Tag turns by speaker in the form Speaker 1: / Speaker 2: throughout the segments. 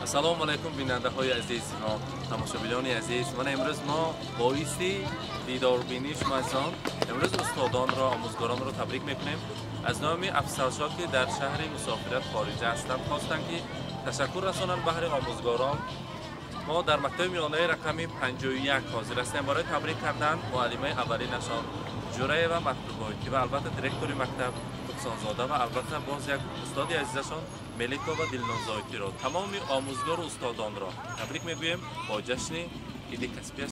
Speaker 1: السلام علیکم بیننده های عزیز و تماشاگران عزیز. من امروز ما بایستی دیدار بینی شما هستم. امروز استادان را آموزگاران را تبریک میکنیم. از نام افسرشاه که در شهر مسافرت خارجه هستند خواستند که تشکر رسانند بهر آموزگاران. ما در مکتب میانه رقمی 51 حاضر هستیم برای تبریک کردن معلمای اولینشان جوره و مطلوبایی و البته دیرکتور مکتب زاده و البته باز یک استاد عزیزشان ملیکا و دلنازایتی را تمام آموزگار و استادان را تبریک میگویم با جشن عید کسبی.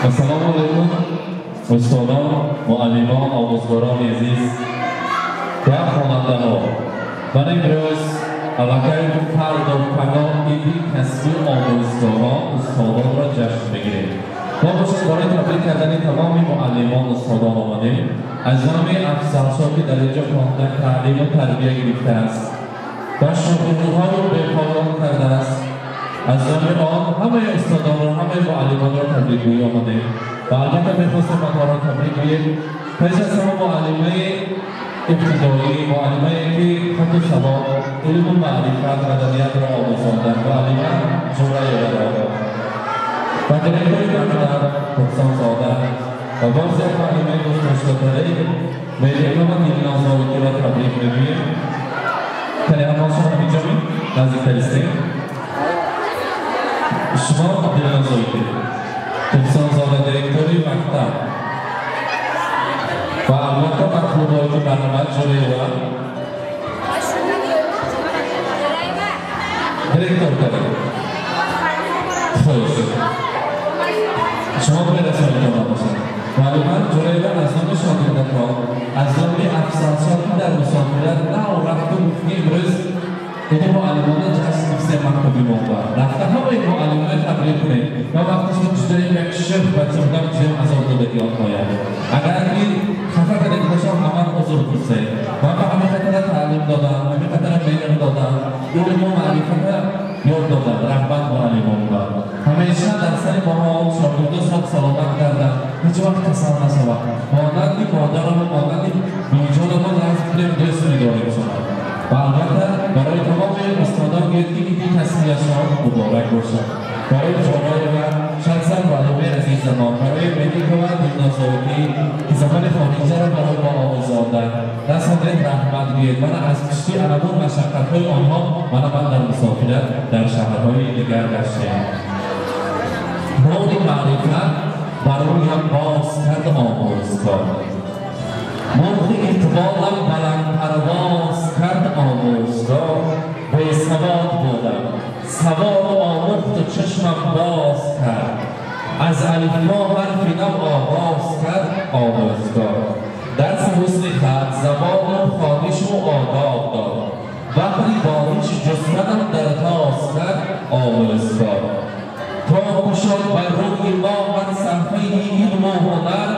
Speaker 2: السلام علیکم استادان، معلمان، آموزگاران عزیز و خواننده‌ها. من امروز علاقه فرد و پناه عید کسبی آموزگاران استادان را جشن بگیریم. ما باشد برای تبریک کردن تمام معلمان استادان آمدیم. از نام افسرشاه که در اینجا خواندن تعلیم و تربیت گرفته است و شغل‌ها رو به پایان کرده است. از نام آن همه استادان را همه معلمان را تبریک گویی آمدیم و البته می‌خواستیم مطاران تبریک گوییم. پیش از همه معلمه ابتدایی، معلمه که خط و سواد، علم و معرفت، مدنیت را آموزاندند، معلمه جمله یادآور و دیرکتور مکتب رخسان زاده و باز یک معلمه دوست‌داشته‌تری ملیکا و دلنازایتی را تبریک می‌گوییم. کلماتشان اینجا نزدیک‌تر استیم. شما دلنازایتی رخسان زاده دیرکتوری مکتب و البته مطلوبات برنامه جوره و دیرکتور کرد. خوش شما برسانید آمد باشد. معلومات جوره و از نام شاگردان از نام افسرشاه که در مسافرت نه و رفت و گفتی امروز این معلمان جشن نیست مکتبی موقع رفته همه این معلمان تبریک کنید و وقتی شما جدایی یک شرف بچه بودم چه از آن دو بدیان باید اگر این خطر کنید باشم همه حضور کنید من به همه خطر تعلیم دادم همه خطر میلم دادم علم و معرفت یاد دادم رحمت معلمان بودم همیشه در سر با ها شاگرده صاحب سلامت کردم هیچ وقت کسان نشود مانندی مادرم و مانندی بیجانم و از کنیم دوستی داریم شما و البته برای تمام استادان گردی ایدی کسبیشان مبارک باشد. برای جوانای و شخصا معلمه عزیزمان برای ملیکا و دلنازایتی که زبان خارجی را برای ما آموزاندند رسانید رحمت گویید. من از کشتی علمون مشقت‌های آنها من در مسافرت در شهرهای دیگر گشتم. راه معرفت برایم باز کرد آموزگار مرغ اقبالم بلند پرواز کرد آموزگار به سواد بودم سواد آموخت و چشمم باز کرد از الفبا حرف نو آغاز کرد آموزگار درس حسن خط زبانم خانش و آداب داد وقتی بارش جسمتم درتاز کرد آموزگار تا کشاد بر روی ما من صفحه علم و هنر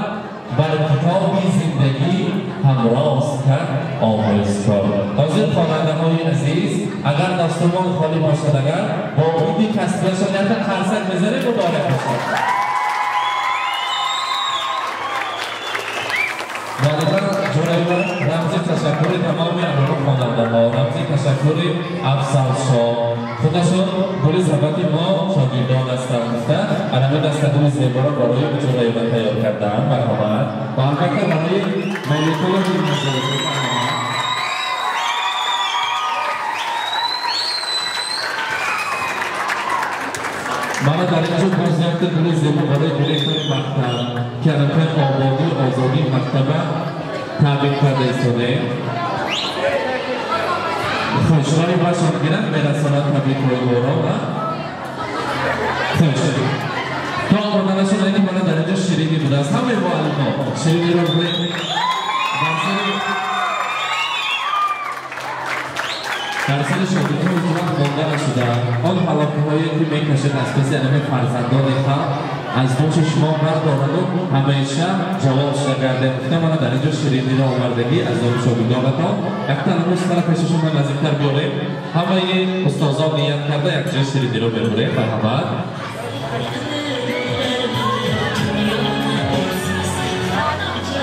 Speaker 2: بر کتابی زندگی همراز کرد آموزگار. حاضر خواننده‌های عزیز اگر دستمان خالی باشد اگر با عید کسبیشان یک خرسک بزنه مبارک باشد. معلمان جوره رمزی تشکر تمامی امروز خواننده‌ها رمزی تشکر افسرشاه خودشون گل زحمتی ما شاگردان هستند علامه دستگاه زیبا را برای اجرای و تیار کردن مرحمت و البته برای مالیکول من در اینجا بازیافت گل زیبا برای دیرکتور مکتب که علامه آبادی و آزادی مکتب تبریک کرده ایستاده خوشحالی باشم گیرن برسانت تبریک روی دورا و خوش تا آمدنشون اینی من در اینجا شیرینی بوده است همه معلم ها شیرینی رو روی در سال شاگردان حکومت مانده نشده آن حلاقه هایی که میکشد از کسی همه فرزندان خلق از دوش شما بردارد و همیشه جواب شگرده گفته من در اینجا شیرینی را آوردگی از آن شاگردانتان یک تنموز طرف پیششون من نزدیکتر بیاریم همه استازان نیت کرده یک جای شیرینی رو ببریم مرحمت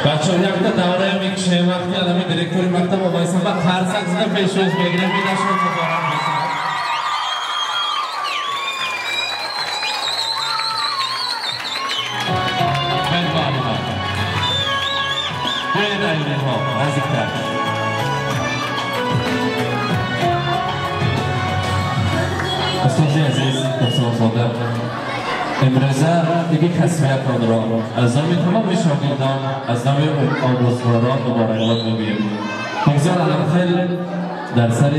Speaker 2: بچه ها یک تا دوره میکشه وقتی علمی دیرکتوری مکتب آبایستان و خرسک زده پیشوز بگیرم بیدشون مبارم بسن بین ایمه ها نزدیکتر استازی عزیز دوستان زاده امروزه دیگه خصوصیتان را از نام تمام شاگردان از نام آموزگاران مبارکباد میگوییم بگذار الانخیل در سر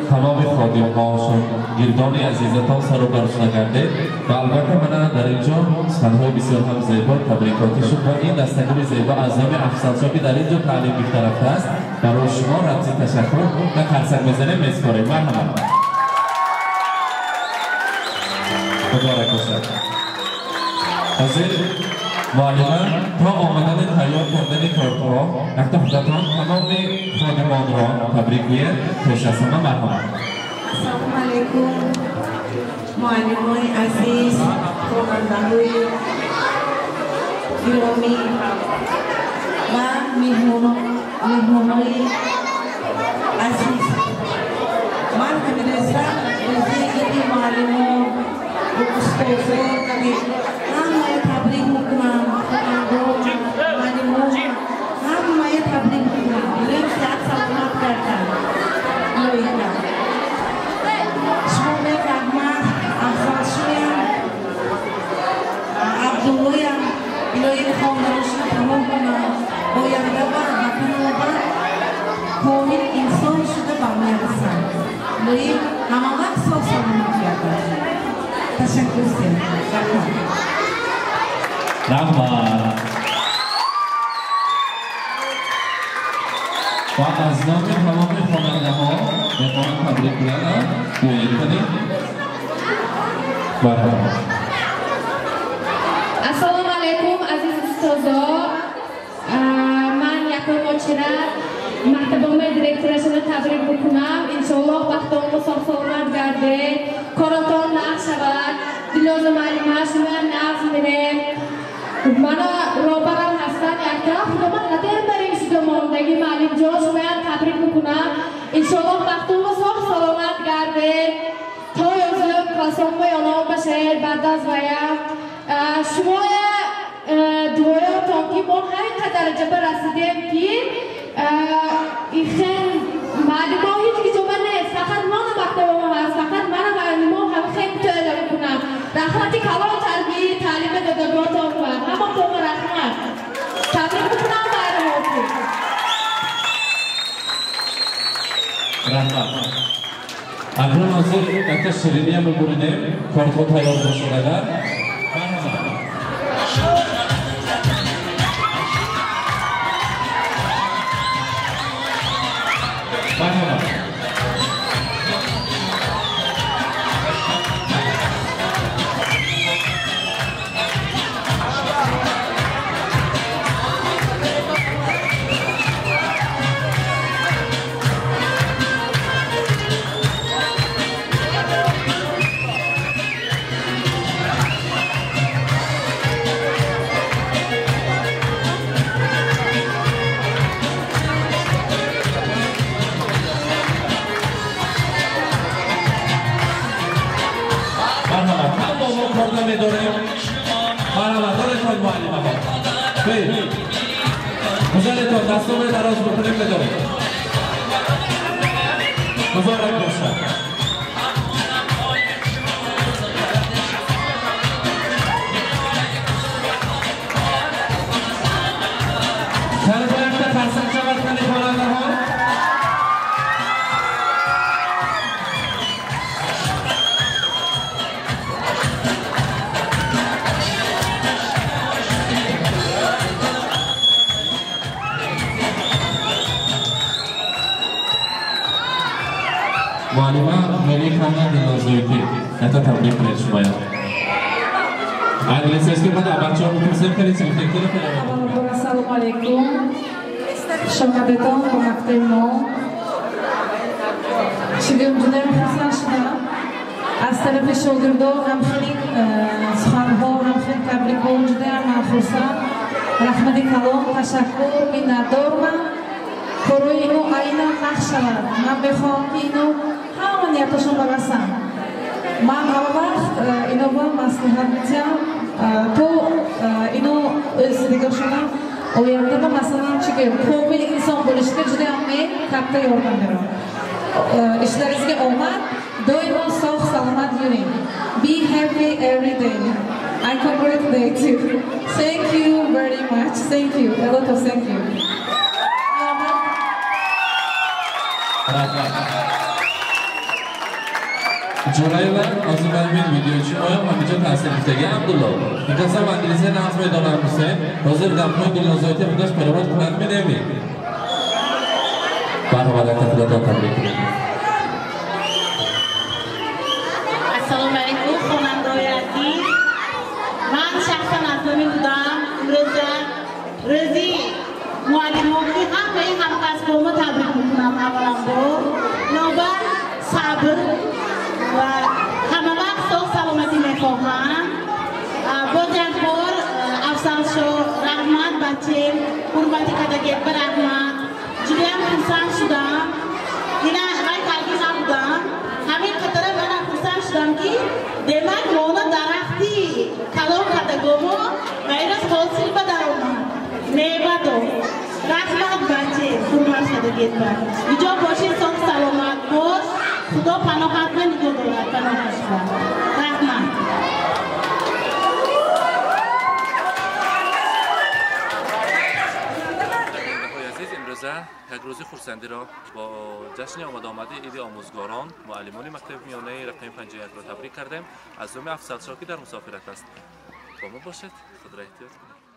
Speaker 2: تمام خادم‌ها شاگردان عزیزتان سر و برش نگرده و البته من در اینجا سخنهای بسیار هم زیبا تبریکاتی شد و این دستگاه زیبا از نام افسانسا که در اینجا تعلیم بیشتر رفته است برای شما رمزی تشکر و خرسک میزنه میسپاریم مرحبا مبارک باشد حاضر معلمان تا آمدن تیار کردن کارت‌ها وقت خودتان تمام خادمان را تبریک گوید پیش از همه مرحمت
Speaker 3: السلام علیکم معلمان عزیز خانواده‌های گرامی و مهمانان عزیز من همیشه روزی معلمان و استادان همه تبریک میکنم معلمان همه تبریک میکنم لیم صحت سلامت کردن لایقم شما رحمت افضل شویم عبداللهیم لایق خواندنشون تمام کنم باینده و وطن کامل انسان شده به میرسم لایق همه وقت سال سلامت کردن تشکر سیم
Speaker 2: رحمت و از نام تمام خواننده ها میخواهم تبریک کنم گویی کنیم مرحبا
Speaker 4: السلام علیکم عزیز استازا من یکم مچرا مکتبام دیرکتورشون تبریک بکنم انشالله وقتان و سلامت گرده کاراتان نقش شود دلوز معلمه شما نقش میره مانا روبران هستن یک طرف خودمان نداریم بریم شده ماندگی معلم جا شما تبریک بکنم انشالله وقتان و سلامت گرده تا یوزم قسم و یانام بشه بعد از ویم شما دویاتان که ما همین درجه برسیدیم که این معلم ها هیچ که جمعه نیست فقط ما مکتب ما هست فقط من معلم ها هم خیلی متعلق کنم رحمتی کلام تربیه تعلیم دادگاهتان و همه توم رحمت تبریک بکنم برای موضوع
Speaker 2: رحمت اگر حاضر یک شیرینی هم ببرینیم کارتون تیار باشد اگر ما کار می‌داریم برآوردنتان معلم ها خیر بزرگتان دستان دراز بکنیم بداریم مبارک باشد معلومه میری خواندن دلازویتی نتا تبلیغ کنید شمایا انگلیسی است که من بچه ها میپرسیم خیلی سیمتکی رو کنیم
Speaker 3: السلام علیکم شما بدان با مقطع ما شدیم جدایم خواستن شدم از طرف شاگردان همچنین سخنها همچنین تبلیغ ها جدایم من خواستم رحمت کلام تشکر می‌دارم کروی اینو آینه نقش شود من بخوام که اینو همه نیتشون برسم من همه وقت اینو با مصلحت میتیم تو اینو استیگه شدم آینده با مثلا چی که کامل انسان بلشته جده همه کپته یاردن برم اشتریزی که آمد دایما ساخ سلامت یونیم be happy every day I congratulate you thank you very much thank you a lot of thank you
Speaker 2: جورایلا از این برمین ویدیو چی مایم همینجا تحصیل میتگه عبدالله این قسم انگلیسی نحس میدانم حسین حاضر دمهای دلنازایتی بودش پرامت کنند میدهمی برنامه تفیلاتان تبریک کنید
Speaker 5: السلام علیکم خواننده‌های عزیز من شخصا نظامی بودم روزی معلمان که همه همکسب‌هامو تبریک میکنم اولا با نوبت صبر و همه وقت ساخت سلامتی میخواهم باز یک بار افسان شو رحمت بچه حرمتی کدگید به رحمت جویم خورسان شدم اینا من کلگی نبودم همین خطره من خورسان شدم که دیمک مونا درختی کلام کدگومو و این از حاصل به در آمد میوه دو رحمت بچه حرمت کدگید بر اینجا باشید ساخت سلامت باش خدا پناهت من نگاه دارد پناهش کن رحمت
Speaker 1: امروزه یک روز خورسندی را با جشن آمده عید آموزگاران معلمان مکتب میانه رقم 51 را تبریک کردیم از نام افضل شاکی در مسافرت است با ما باشید خود را احتیاط کنید